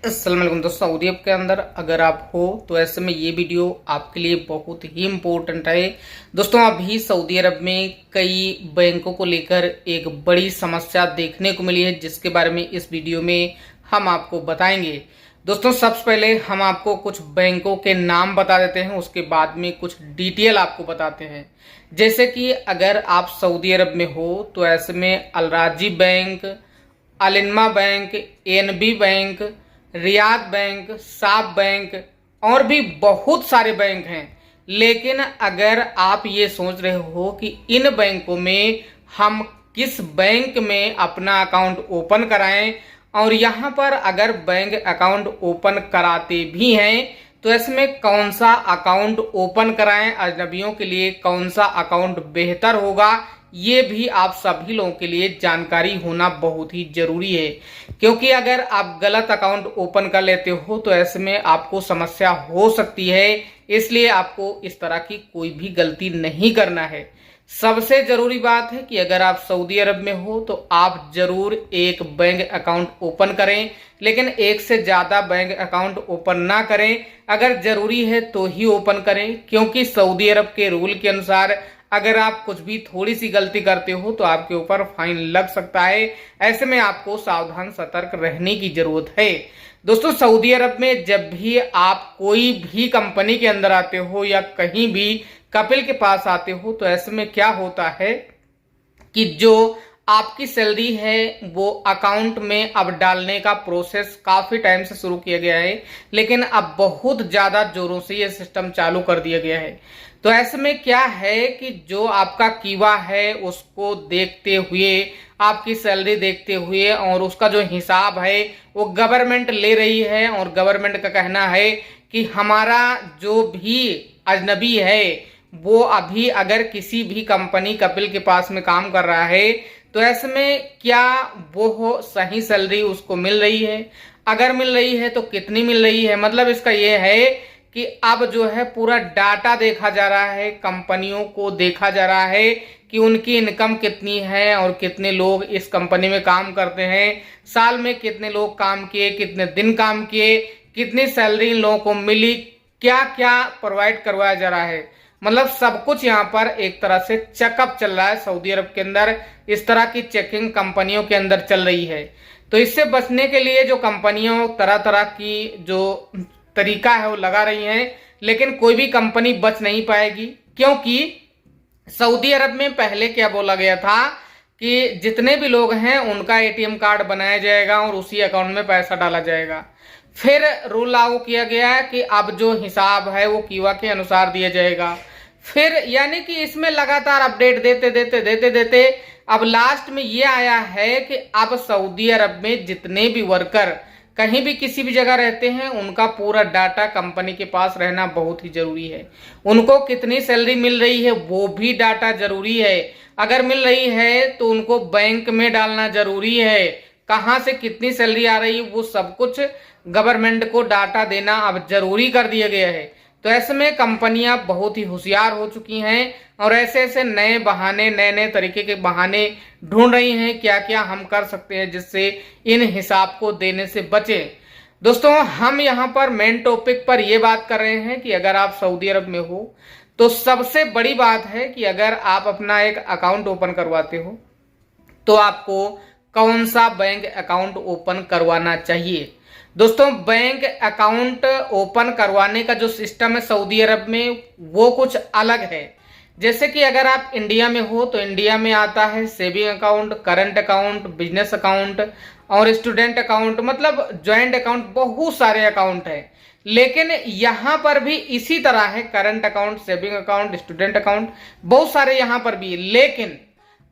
अस्सलाम वालेकुम दोस्तों, सऊदी अरब के अंदर अगर आप हो तो ऐसे में ये वीडियो आपके लिए बहुत ही इम्पोर्टेंट है। दोस्तों, अभी सऊदी अरब में कई बैंकों को लेकर एक बड़ी समस्या देखने को मिली है, जिसके बारे में इस वीडियो में हम आपको बताएंगे। दोस्तों, सबसे पहले हम आपको कुछ बैंकों के नाम बता देते हैं, उसके बाद में कुछ डिटेल आपको बताते हैं। जैसे कि अगर आप सऊदी अरब में हो तो ऐसे में Al Rajhi bank, Alinma bank, NB bank, Riyad bank, SAB bank और भी बहुत सारे बैंक हैं। लेकिन अगर आप ये सोच रहे हो कि इन बैंकों में हम किस बैंक में अपना अकाउंट ओपन कराएं, और यहाँ पर अगर बैंक अकाउंट ओपन कराते भी हैं तो इसमें कौन सा अकाउंट ओपन कराएं, अजनबियों के लिए कौन सा अकाउंट बेहतर होगा, ये भी आप सभी लोगों के लिए जानकारी होना बहुत ही जरूरी है। क्योंकि अगर आप गलत अकाउंट ओपन कर लेते हो तो ऐसे में आपको समस्या हो सकती है, इसलिए आपको इस तरह की कोई भी गलती नहीं करना है। सबसे जरूरी बात है कि अगर आप सऊदी अरब में हो तो आप जरूर एक बैंक अकाउंट ओपन करें, लेकिन एक से ज्यादा बैंक अकाउंट ओपन ना करें। अगर जरूरी है तो ही ओपन करें, क्योंकि सऊदी अरब के रूल के अनुसार अगर आप कुछ भी थोड़ी सी गलती करते हो तो आपके ऊपर फाइन लग सकता है। ऐसे में आपको सावधान सतर्क रहने की जरूरत है। दोस्तों, सऊदी अरब में जब भी आप कोई भी कंपनी के अंदर आते हो या कहीं भी कपिल के पास आते हो तो ऐसे में क्या होता है कि जो आपकी सैलरी है वो अकाउंट में अब डालने का प्रोसेस काफी टाइम से शुरू किया गया है, लेकिन अब बहुत ज्यादा जोरों से ये सिस्टम चालू कर दिया गया है। तो ऐसे में क्या है कि जो आपका कीवा है उसको देखते हुए, आपकी सैलरी देखते हुए और उसका जो हिसाब है वो गवर्नमेंट ले रही है, और गवर्नमेंट का कहना है कि हमारा जो भी अजनबी है वो अभी अगर किसी भी कंपनी कपिल के पास में काम कर रहा है तो ऐसे में क्या वो सही सैलरी उसको मिल रही है, अगर मिल रही है तो कितनी मिल रही है। मतलब इसका ये है कि अब जो है पूरा डाटा देखा जा रहा है, कंपनियों को देखा जा रहा है कि उनकी इनकम कितनी है और कितने लोग इस कंपनी में काम करते हैं, साल में कितने लोग काम किए, कितने दिन काम किए, कितनी सैलरी इन लोगों को मिली, क्या क्या प्रोवाइड करवाया जा रहा है। मतलब सब कुछ यहाँ पर एक तरह से चेकअप चल रहा है सऊदी अरब के अंदर। इस तरह की चेकिंग कंपनियों के अंदर चल रही है। तो इससे बचने के लिए जो कंपनियों तरह तरह की जो तरीका है वो लगा रही हैं, लेकिन कोई भी कंपनी बच नहीं पाएगी। क्योंकि सऊदी अरब में पहले क्या बोला गया था कि जितने भी लोग हैं उनका एटीएम कार्ड बनाया जाएगा और उसी अकाउंट में पैसा डाला जाएगा। फिर रूल लागू किया गया है कि अब जो हिसाब है वो कीवा के अनुसार दिया जाएगा। फिर यानी कि इसमें लगातार अपडेट देते देते अब लास्ट में ये आया है कि अब सऊदी अरब में जितने भी वर्कर कहीं भी किसी भी जगह रहते हैं उनका पूरा डाटा कंपनी के पास रहना बहुत ही जरूरी है। उनको कितनी सैलरी मिल रही है वो भी डाटा जरूरी है। अगर मिल रही है तो उनको बैंक में डालना जरूरी है, कहाँ से कितनी सैलरी आ रही है वो सब कुछ गवर्नमेंट को डाटा देना अब जरूरी कर दिया गया है। तो ऐसे में कंपनियां बहुत ही होशियार हो चुकी हैं और ऐसे ऐसे नए बहाने, नए नए तरीके के बहाने ढूंढ रही हैं क्या क्या हम कर सकते हैं जिससे इन हिसाब को देने से बचें। दोस्तों, हम यहाँ पर मेन टॉपिक पर यह बात कर रहे हैं कि अगर आप सऊदी अरब में हो तो सबसे बड़ी बात है कि अगर आप अपना एक अकाउंट ओपन करवाते हो तो आपको कौन सा बैंक अकाउंट ओपन करवाना चाहिए। दोस्तों, बैंक अकाउंट ओपन करवाने का जो सिस्टम है सऊदी अरब में वो कुछ अलग है। जैसे कि अगर आप इंडिया में हो तो इंडिया में आता है saving account, current account, business account और स्टूडेंट अकाउंट, मतलब ज्वाइंट अकाउंट, बहुत सारे अकाउंट हैं। लेकिन यहाँ पर भी इसी तरह है, current account, saving account, student account, बहुत सारे यहाँ पर भी। लेकिन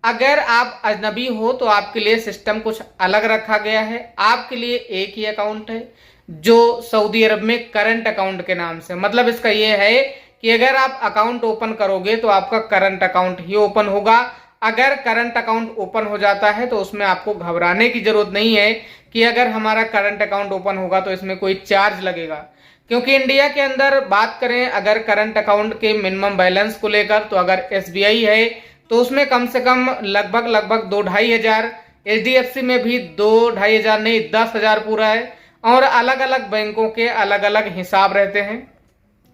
अगर आप अजनबी हो तो आपके लिए सिस्टम कुछ अलग रखा गया है। आपके लिए एक ही अकाउंट है जो सऊदी अरब में करंट अकाउंट के नाम से, मतलब इसका यह है कि अगर आप अकाउंट ओपन करोगे तो आपका करंट अकाउंट ही ओपन होगा। अगर करंट अकाउंट ओपन हो जाता है तो उसमें आपको घबराने की जरूरत नहीं है कि अगर हमारा करंट अकाउंट ओपन होगा तो इसमें कोई चार्ज लगेगा। क्योंकि इंडिया के अंदर बात करें अगर करंट अकाउंट के मिनिमम बैलेंस को लेकर, तो अगर SBI है तो उसमें कम से कम लगभग 2-2.5 हजार, HDFC में भी 2-2.5 हजार नहीं 10,000 पूरा है, और अलग अलग बैंकों के अलग अलग हिसाब रहते हैं।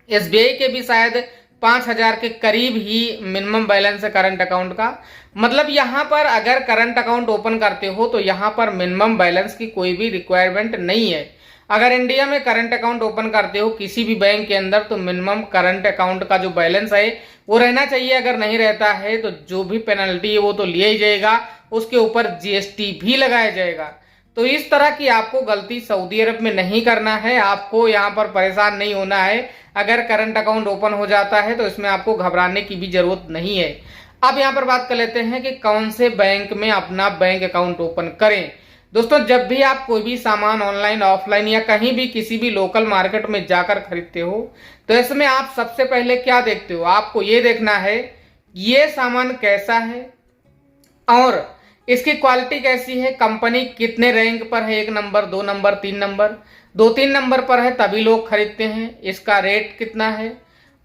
एसबीआई के भी शायद 5,000 के करीब ही मिनिमम बैलेंस है करंट अकाउंट का। मतलब यहाँ पर अगर करंट अकाउंट ओपन करते हो तो यहाँ पर मिनिमम बैलेंस की कोई भी रिक्वायरमेंट नहीं है। अगर इंडिया में करंट अकाउंट ओपन करते हो किसी भी बैंक के अंदर तो मिनिमम करंट अकाउंट का जो बैलेंस है वो रहना चाहिए। अगर नहीं रहता है तो जो भी पेनल्टी है वो तो लिया ही जाएगा, उसके ऊपर जीएसटी भी लगाया जाएगा। तो इस तरह की आपको गलती सऊदी अरब में नहीं करना है, आपको यहाँ पर परेशान नहीं होना है। अगर करंट अकाउंट ओपन हो जाता है तो इसमें आपको घबराने की भी जरूरत नहीं है। अब यहाँ पर बात कर लेते हैं कि कौन से बैंक में अपना बैंक अकाउंट ओपन करें। दोस्तों, जब भी आप कोई भी सामान ऑनलाइन ऑफलाइन या कहीं भी किसी भी लोकल मार्केट में जाकर खरीदते हो तो इसमें आप सबसे पहले क्या देखते हो, आपको ये देखना है ये सामान कैसा है और इसकी क्वालिटी कैसी है, कंपनी कितने रैंक पर है, 1 नंबर 2 नंबर 3 नंबर, 2-3 नंबर पर है तभी लोग खरीदते हैं, इसका रेट कितना है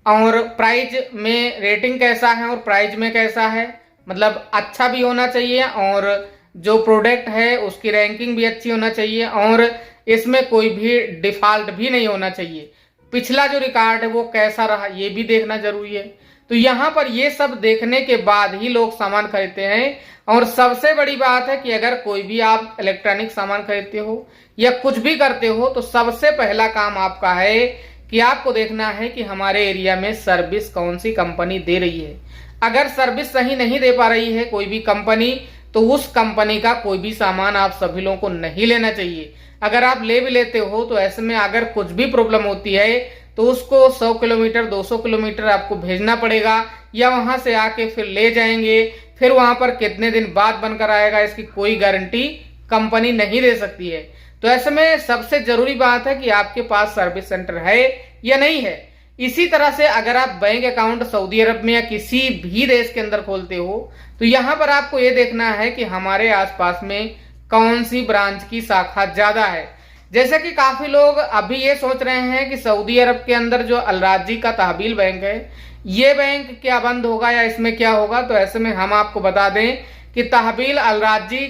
और प्राइस में रेटिंग कैसा है और प्राइस में कैसा है। मतलब अच्छा भी होना चाहिए और जो प्रोडक्ट है उसकी रैंकिंग भी अच्छी होना चाहिए और इसमें कोई भी डिफॉल्ट भी नहीं होना चाहिए। पिछला जो रिकॉर्ड है वो कैसा रहा ये भी देखना जरूरी है। तो यहाँ पर ये सब देखने के बाद ही लोग सामान खरीदते हैं। और सबसे बड़ी बात है कि अगर कोई भी आप इलेक्ट्रॉनिक सामान खरीदते हो या कुछ भी करते हो तो सबसे पहला काम आपका है कि आपको देखना है कि हमारे एरिया में सर्विस कौन सी कंपनी दे रही है। अगर सर्विस सही नहीं दे पा रही है कोई भी कंपनी तो उस कंपनी का कोई भी सामान आप सभी लोगों को नहीं लेना चाहिए। अगर आप ले भी लेते हो तो ऐसे में अगर कुछ भी प्रॉब्लम होती है तो उसको 100 किलोमीटर 200 किलोमीटर आपको भेजना पड़ेगा या वहां से आके फिर ले जाएंगे, फिर वहां पर कितने दिन बाद बनकर आएगा इसकी कोई गारंटी कंपनी नहीं दे सकती है। तो ऐसे में सबसे जरूरी बात है कि आपके पास सर्विस सेंटर है या नहीं है। इसी तरह से अगर आप बैंक अकाउंट सऊदी अरब में या किसी भी देश के अंदर खोलते हो तो यहाँ पर आपको ये देखना है कि हमारे आसपास में कौन सी ब्रांच की शाखा ज्यादा है। जैसे कि काफी लोग अभी ये सोच रहे हैं कि सऊदी अरब के अंदर जो अल-राजी का तहवील बैंक है ये बैंक क्या बंद होगा या इसमें क्या होगा। तो ऐसे में हम आपको बता दें कि तहवील अल-राजी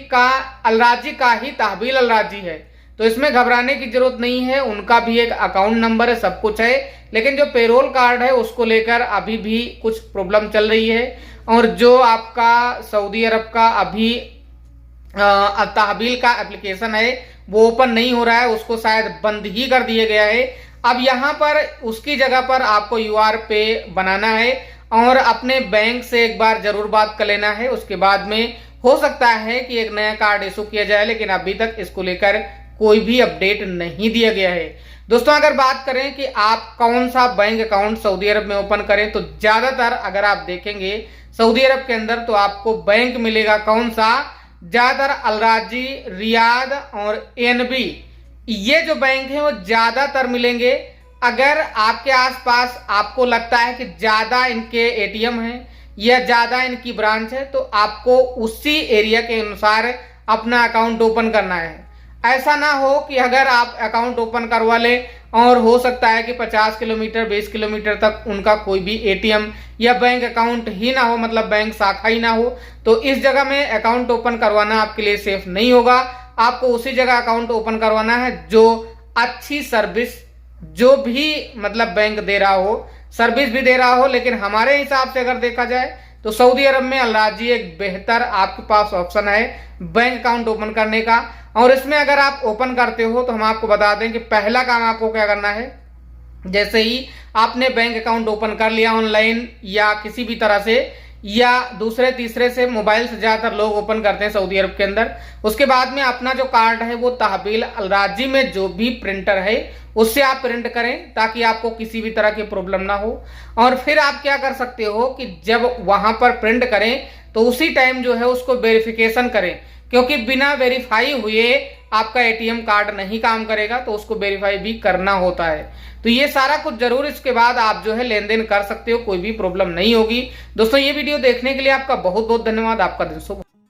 का ही तहवील अल-राजी है, तो इसमें घबराने की जरूरत नहीं है। उनका भी एक अकाउंट नंबर है, सब कुछ है, लेकिन जो पेरोल कार्ड है उसको लेकर अभी भी कुछ प्रॉब्लम चल रही है। और जो आपका सऊदी अरब का अभी तहवील का एप्लीकेशन है वो ओपन नहीं हो रहा है, उसको शायद बंद ही कर दिया गया है। अब यहाँ पर उसकी जगह पर आपको UR पे बनाना है और अपने बैंक से एक बार जरूर बात कर लेना है। उसके बाद में हो सकता है कि एक नया कार्ड इशू किया जाए, लेकिन अभी तक इसको लेकर कोई भी अपडेट नहीं दिया गया है। दोस्तों, अगर बात करें कि आप कौन सा बैंक अकाउंट सऊदी अरब में ओपन करें तो ज्यादातर अगर आप देखेंगे सऊदी अरब के अंदर तो आपको बैंक मिलेगा कौन सा, ज्यादातर अल-राजी, रियाद और ANB, ये जो बैंक है वो ज्यादातर मिलेंगे। अगर आपके आसपास आपको लगता है कि ज्यादा इनके ATM हैं या ज्यादा इनकी ब्रांच है तो आपको उसी एरिया के अनुसार अपना अकाउंट ओपन करना है। ऐसा ना हो कि अगर आप अकाउंट ओपन करवा लें और हो सकता है कि 50 किलोमीटर 20 किलोमीटर तक उनका कोई भी ATM या बैंक अकाउंट ही ना हो, मतलब बैंक शाखा ही ना हो, तो इस जगह में अकाउंट ओपन करवाना आपके लिए सेफ नहीं होगा। आपको उसी जगह अकाउंट ओपन करवाना है जो अच्छी सर्विस, जो भी मतलब बैंक दे रहा हो, सर्विस भी दे रहा हो। लेकिन हमारे हिसाब से अगर देखा जाए तो सऊदी अरब में अल-राजी एक बेहतर आपके पास ऑप्शन है बैंक अकाउंट ओपन करने का। और इसमें अगर आप ओपन करते हो तो हम आपको बता दें कि पहला काम आपको क्या करना है, जैसे ही आपने बैंक अकाउंट ओपन कर लिया ऑनलाइन या किसी भी तरह से या दूसरे तीसरे से, मोबाइल से ज्यादातर लोग ओपन करते हैं सऊदी अरब के अंदर, उसके बाद में अपना जो कार्ड है वो तहवील अल-राजी में जो भी प्रिंटर है उससे आप प्रिंट करें ताकि आपको किसी भी तरह की प्रॉब्लम ना हो। और फिर आप क्या कर सकते हो कि जब वहां पर प्रिंट करें तो उसी टाइम जो है उसको वेरिफिकेशन करें, क्योंकि बिना वेरीफाई हुए आपका ATM कार्ड नहीं काम करेगा, तो उसको वेरीफाई भी करना होता है। तो ये सारा कुछ जरूर, इसके बाद आप जो है लेन देन कर सकते हो, कोई भी प्रॉब्लम नहीं होगी। दोस्तों, ये वीडियो देखने के लिए आपका बहुत बहुत धन्यवाद। आपका दिन शुभ हो।